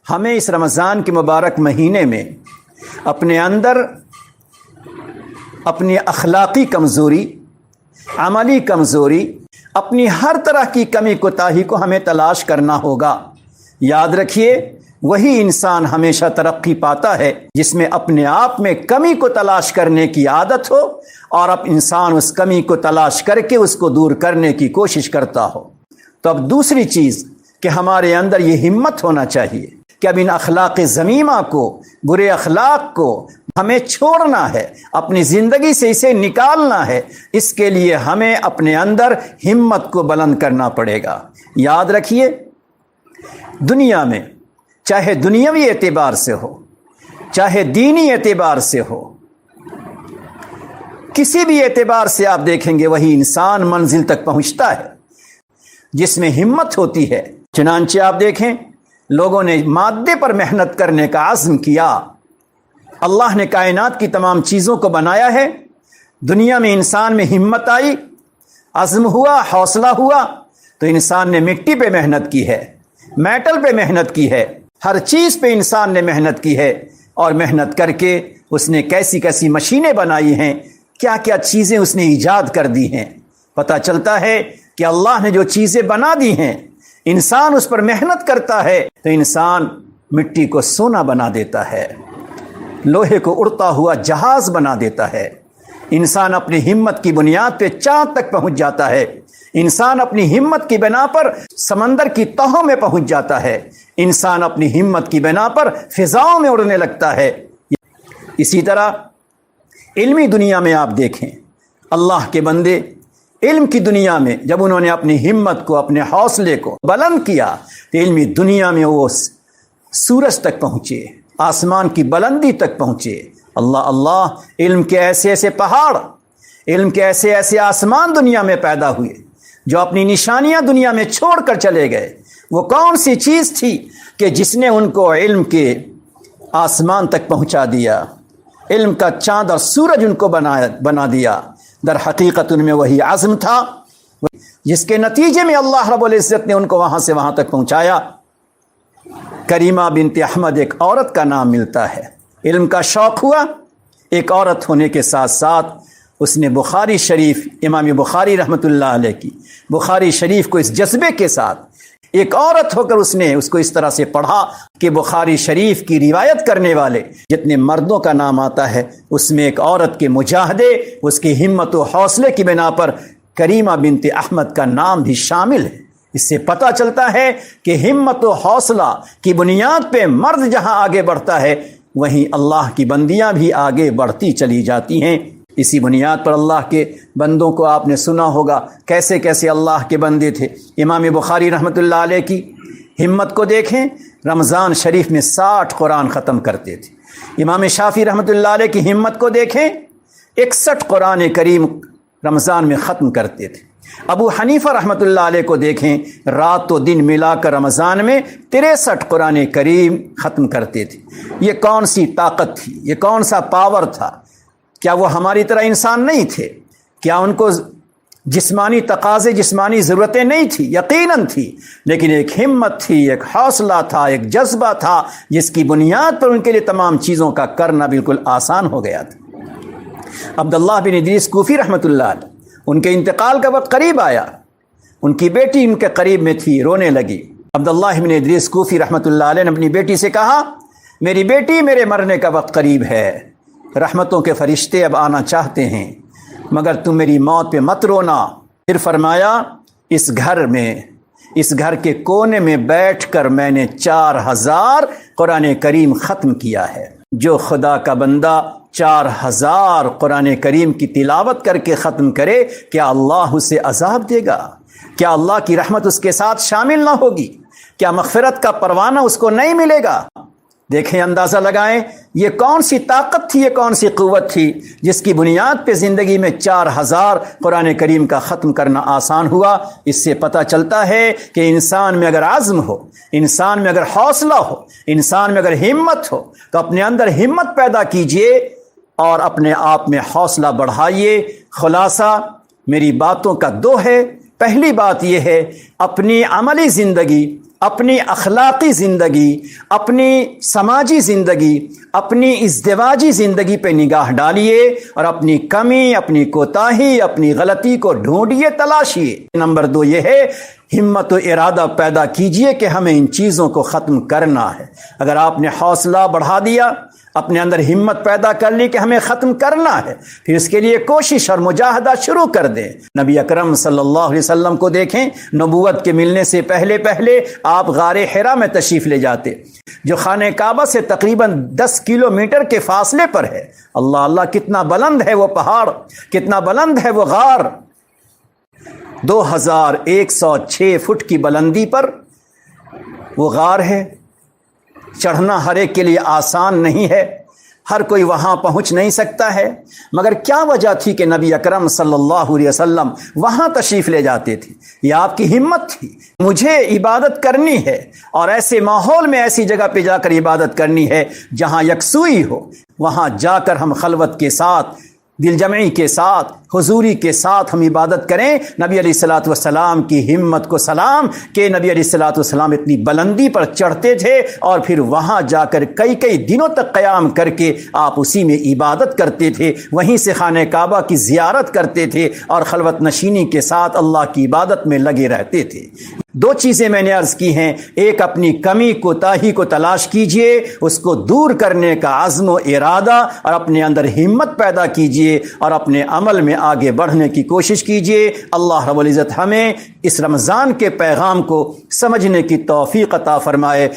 ہمیں اس رمضان کے مبارک مہینے میں اپنے اندر اپنی اخلاقی کمزوری، عملی کمزوری، اپنی ہر طرح کی کمی کوتاہی کو ہمیں تلاش کرنا ہوگا۔ یاد رکھیے، وہی انسان ہمیشہ ترقی پاتا ہے جس میں اپنے آپ میں کمی کو تلاش کرنے کی عادت ہو، اور اب انسان اس کمی کو تلاش کر کے اس کو دور کرنے کی کوشش کرتا ہو۔ تو اب دوسری چیز کہ ہمارے اندر یہ ہمت ہونا چاہیے کہ اب ان اخلاق ذمیمہ کو، برے اخلاق کو ہمیں چھوڑنا ہے، اپنی زندگی سے اسے نکالنا ہے۔ اس کے لیے ہمیں اپنے اندر ہمت کو بلند کرنا پڑے گا۔ یاد رکھیے، دنیا میں چاہے دنیاوی اعتبار سے ہو، چاہے دینی اعتبار سے ہو، کسی بھی اعتبار سے آپ دیکھیں گے وہی انسان منزل تک پہنچتا ہے جس میں ہمت ہوتی ہے۔ چنانچہ آپ دیکھیں، لوگوں نے مادے پر محنت کرنے کا عزم کیا۔ اللہ نے کائنات کی تمام چیزوں کو بنایا ہے، دنیا میں انسان میں ہمت آئی، عزم ہوا، حوصلہ ہوا، تو انسان نے مٹی پہ محنت کی ہے، میٹل پہ محنت کی ہے، ہر چیز پہ انسان نے محنت کی ہے، اور محنت کر کے اس نے کیسی کیسی مشینیں بنائی ہیں، کیا کیا چیزیں اس نے ایجاد کر دی ہیں۔ پتہ چلتا ہے کہ اللہ نے جو چیزیں بنا دی ہیں، انسان اس پر محنت کرتا ہے تو انسان مٹی کو سونا بنا دیتا ہے، لوہے کو اڑتا ہوا جہاز بنا دیتا ہے، انسان اپنی ہمت کی بنیاد پہ چاند تک پہنچ جاتا ہے، انسان اپنی ہمت کی بنا پر سمندر کی تہوں میں پہنچ جاتا ہے، انسان اپنی ہمت کی بنا پر فضاؤں میں اڑنے لگتا ہے۔ اسی طرح علمی دنیا میں آپ دیکھیں، اللہ کے بندے علم کی دنیا میں جب انہوں نے اپنی ہمت کو، اپنے حوصلے کو بلند کیا تو علمی دنیا میں وہ سورج تک پہنچے، آسمان کی بلندی تک پہنچے۔ اللہ اللہ، علم کے ایسے ایسے پہاڑ، علم کے ایسے ایسے آسمان دنیا میں پیدا ہوئے جو اپنی نشانیاں دنیا میں چھوڑ کر چلے گئے۔ وہ کون سی چیز تھی کہ جس نے ان کو علم کے آسمان تک پہنچا دیا، علم کا چاند اور سورج ان کو بنا دیا؟ در حقیقت ان میں وہی عزم تھا جس کے نتیجے میں اللہ رب العزت نے ان کو وہاں سے وہاں تک پہنچایا۔ کریمہ بنت احمد ایک عورت کا نام ملتا ہے، علم کا شوق ہوا، ایک عورت ہونے کے ساتھ ساتھ اس نے بخاری شریف، امام بخاری رحمۃ اللہ علیہ کی بخاری شریف کو اس جذبے کے ساتھ ایک عورت ہو کر اس نے اس کو اس طرح سے پڑھا کہ بخاری شریف کی روایت کرنے والے جتنے مردوں کا نام آتا ہے اس میں ایک عورت کے مجاہدے، اس کی ہمت و حوصلے کی بنا پر کریمہ بنت احمد کا نام بھی شامل ہے۔ اس سے پتہ چلتا ہے کہ ہمت و حوصلہ کی بنیاد پہ مرد جہاں آگے بڑھتا ہے وہیں اللہ کی بندیاں بھی آگے بڑھتی چلی جاتی ہیں۔ اسی بنیاد پر اللہ کے بندوں کو آپ نے سنا ہوگا کیسے کیسے اللہ کے بندے تھے۔ امام بخاری رحمۃ اللہ علیہ کی ہمت کو دیکھیں، رمضان شریف میں 60 قرآن ختم کرتے تھے۔ امام شافعی رحمۃ اللہ علیہ کی ہمت کو دیکھیں، 61 قرآن کریم رمضان میں ختم کرتے تھے۔ ابو حنیفہ رحمۃ اللہ علیہ کو دیکھیں، رات و دن ملا کر رمضان میں 63 قرآن کریم ختم کرتے تھے۔ یہ کون سی طاقت تھی، یہ کون سا پاور تھا؟ کیا وہ ہماری طرح انسان نہیں تھے؟ کیا ان کو جسمانی تقاضے، جسمانی ضرورتیں نہیں تھی؟ یقیناً تھی، لیکن ایک ہمت تھی، ایک حوصلہ تھا، ایک جذبہ تھا جس کی بنیاد پر ان کے لیے تمام چیزوں کا کرنا بالکل آسان ہو گیا تھا۔ عبداللہ بن ادریس کوفی رحمۃ اللہ علیہ، ان کے انتقال کا وقت قریب آیا، ان کی بیٹی ان کے قریب میں تھی، رونے لگی۔ عبداللہ بن ادریس کوفی رحمۃ اللہ علیہ نے اپنی بیٹی سے کہا، میری بیٹی، میرے مرنے کا وقت قریب ہے، رحمتوں کے فرشتے اب آنا چاہتے ہیں، مگر تم میری موت پہ مت رونا۔ پھر فرمایا، اس گھر میں، اس گھر کے کونے میں بیٹھ کر میں نے 4000 قرآن کریم ختم کیا ہے۔ جو خدا کا بندہ 4000 قرآن کریم کی تلاوت کر کے ختم کرے، کیا اللہ اسے عذاب دے گا؟ کیا اللہ کی رحمت اس کے ساتھ شامل نہ ہوگی؟ کیا مغفرت کا پروانہ اس کو نہیں ملے گا؟ دیکھیں، اندازہ لگائیں، یہ کون سی طاقت تھی، یہ کون سی قوت تھی جس کی بنیاد پہ زندگی میں 4000 قرآن کریم کا ختم کرنا آسان ہوا۔ اس سے پتہ چلتا ہے کہ انسان میں اگر عزم ہو، انسان میں اگر حوصلہ ہو، انسان میں اگر ہمت ہو تو اپنے اندر ہمت پیدا کیجئے اور اپنے آپ میں حوصلہ بڑھائیے۔ خلاصہ میری باتوں کا 2 ہے پہلی بات یہ ہے اپنی عملی زندگی، اپنی اخلاقی زندگی، اپنی سماجی زندگی، اپنی ازدواجی زندگی پہ نگاہ ڈالیے اور اپنی کمی، اپنی کوتاہی، اپنی غلطی کو ڈھونڈیے، تلاشیے۔ نمبر 2 یہ ہے ہمت و ارادہ پیدا کیجئے کہ ہمیں ان چیزوں کو ختم کرنا ہے۔ اگر آپ نے حوصلہ بڑھا دیا، اپنے اندر ہمت پیدا کر لی کہ ہمیں ختم کرنا ہے، پھر اس کے لیے کوشش اور مجاہدہ شروع کر دیں۔ نبی اکرم صلی اللہ علیہ وسلم کو دیکھیں، نبوت کے ملنے سے پہلے آپ غار حرا میں تشریف لے جاتے، جو خانہ کعبہ سے تقریباً 10 کلومیٹر کے فاصلے پر ہے۔ اللہ اللہ، کتنا بلند ہے وہ پہاڑ، کتنا بلند ہے وہ غار! 2106 فٹ کی بلندی پر وہ غار ہے۔ چڑھنا ہر ایک کے لیے آسان نہیں ہے، ہر کوئی وہاں پہنچ نہیں سکتا ہے، مگر کیا وجہ تھی کہ نبی اکرم صلی اللہ علیہ وسلم وہاں تشریف لے جاتے تھے؟ یہ آپ کی ہمت تھی، مجھے عبادت کرنی ہے اور ایسے ماحول میں، ایسی جگہ پہ جا کر عبادت کرنی ہے جہاں یکسوئی ہو۔ وہاں جا کر ہم خلوت کے ساتھ، دل جمعی کے ساتھ، حضوری کے ساتھ ہم عبادت کریں۔ نبی علیہ الصلوۃ والسلام کی ہمت کو سلام کہ نبی علیہ الصلوۃ والسلام اتنی بلندی پر چڑھتے تھے اور پھر وہاں جا کر کئی دنوں تک قیام کر کے آپ اسی میں عبادت کرتے تھے، وہیں سے خانہ کعبہ کی زیارت کرتے تھے اور خلوت نشینی کے ساتھ اللہ کی عبادت میں لگے رہتے تھے۔ 2 چیزیں میں نے عرض کی ہیں، ایک اپنی کمی کوتاہی کو تلاش کیجئے، اس کو دور کرنے کا عزم و ارادہ اور اپنے اندر ہمت پیدا کیجئے اور اپنے عمل میں آگے بڑھنے کی کوشش کیجئے۔ اللہ رب العزت ہمیں اس رمضان کے پیغام کو سمجھنے کی توفیق عطا فرمائے۔